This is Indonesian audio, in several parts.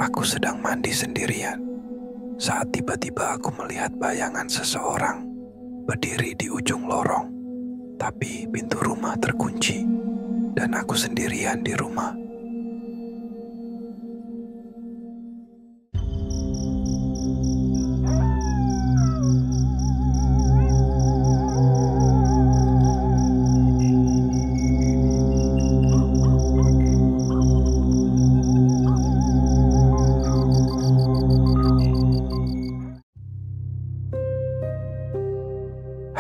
Aku sedang mandi sendirian saat tiba-tiba aku melihat bayangan seseorang berdiri di ujung lorong. Tapi pintu rumah terkunci dan aku sendirian di rumah.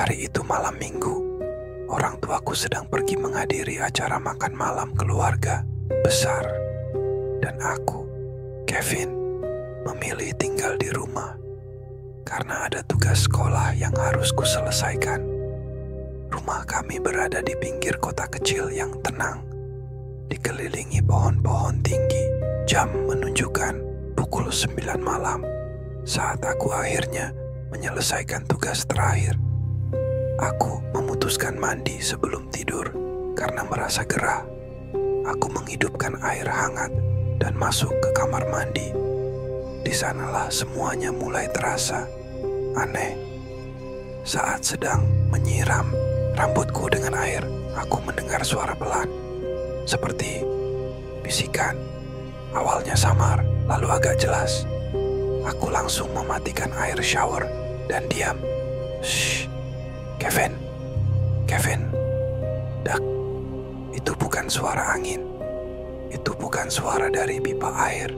Hari itu malam minggu, orang tuaku sedang pergi menghadiri acara makan malam keluarga besar. Dan aku, Kevin, memilih tinggal di rumah karena ada tugas sekolah yang harus kuselesaikan. Rumah kami berada di pinggir kota kecil yang tenang, dikelilingi pohon-pohon tinggi. Jam menunjukkan pukul 9 malam saat aku akhirnya menyelesaikan tugas terakhir. Aku memutuskan mandi sebelum tidur karena merasa gerah. Aku menghidupkan air hangat dan masuk ke kamar mandi. Di sanalah semuanya mulai terasa aneh. Saat sedang menyiram rambutku dengan air, aku mendengar suara pelan, seperti bisikan. Awalnya samar, lalu agak jelas. Aku langsung mematikan air shower dan diam. Shh. Kevin, dak, itu bukan suara angin, itu bukan suara dari pipa air,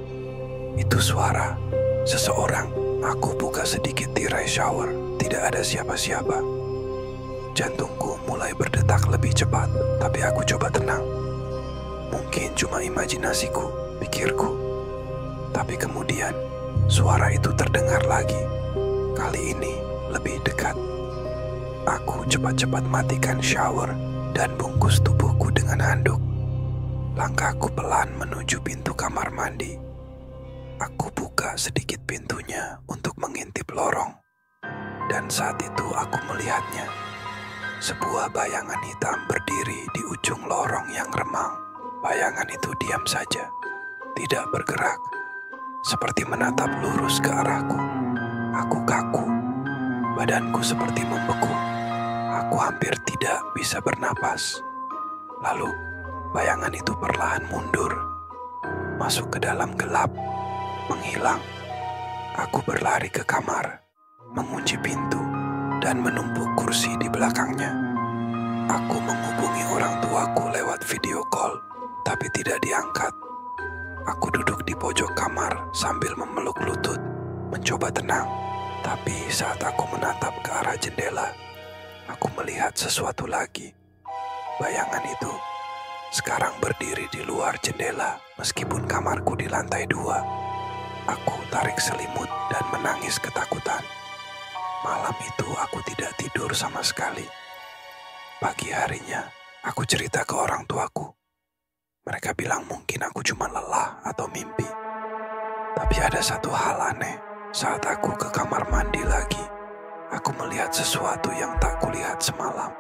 itu suara seseorang. Aku buka sedikit tirai shower, tidak ada siapa-siapa. Jantungku mulai berdetak lebih cepat, tapi aku coba tenang. Mungkin cuma imajinasiku, pikirku. Tapi kemudian, suara itu terdengar lagi, kali ini lebih dekat. Aku cepat-cepat matikan shower dan bungkus tubuhku dengan handuk. Langkahku pelan menuju pintu kamar mandi. Aku buka sedikit pintunya untuk mengintip lorong. Dan saat itu aku melihatnya. Sebuah bayangan hitam berdiri di ujung lorong yang remang. Bayangan itu diam saja, tidak bergerak, seperti menatap lurus ke arahku. Aku kaku, badanku seperti membeku. Aku hampir tidak bisa bernapas. Lalu, bayangan itu perlahan mundur, masuk ke dalam gelap, menghilang. Aku berlari ke kamar, mengunci pintu, dan menumpuk kursi di belakangnya. Aku menghubungi orang tuaku lewat video call, tapi tidak diangkat. Aku duduk di pojok kamar sambil memeluk lutut, mencoba tenang. Tapi saat aku menatap ke arah jendela, aku melihat sesuatu lagi. Bayangan itu sekarang berdiri di luar jendela meskipun kamarku di lantai 2. Aku tarik selimut dan menangis ketakutan. Malam itu aku tidak tidur sama sekali. Pagi harinya aku cerita ke orang tuaku. Mereka bilang mungkin aku cuma lelah atau mimpi. Tapi ada satu hal aneh. Saat aku ke kamar mandi lagi, aku melihat sesuatu yang tak kulihat semalam.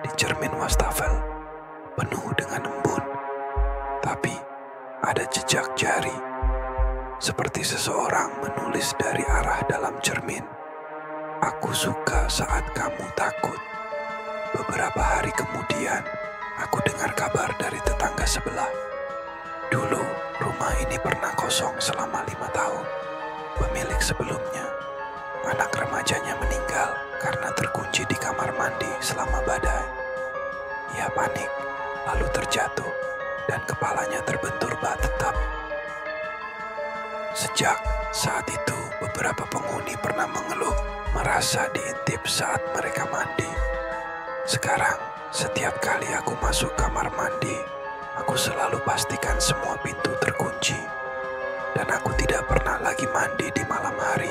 Di cermin wastafel, penuh dengan embun. Tapi ada jejak jari. Seperti seseorang menulis dari arah dalam cermin. Aku suka saat kamu takut. Beberapa hari kemudian, aku dengar kabar dari tetangga sebelah. Dulu, rumah ini pernah kosong selama 5 tahun. Pemilik sebelumnya, anak remajanya meninggal karena terkunci di kamar mandi selama badai. Ia panik, lalu terjatuh, dan kepalanya terbentur bathtub. Sejak saat itu, beberapa penghuni pernah mengeluh merasa diintip saat mereka mandi. Sekarang, setiap kali aku masuk kamar mandi, aku selalu pastikan semua pintu terkunci. Dan aku tidak pernah lagi mandi di malam hari.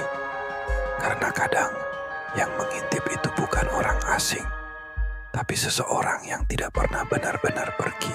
Karena kadang yang mengintip itu bukan orang asing, tapi seseorang yang tidak pernah benar-benar pergi.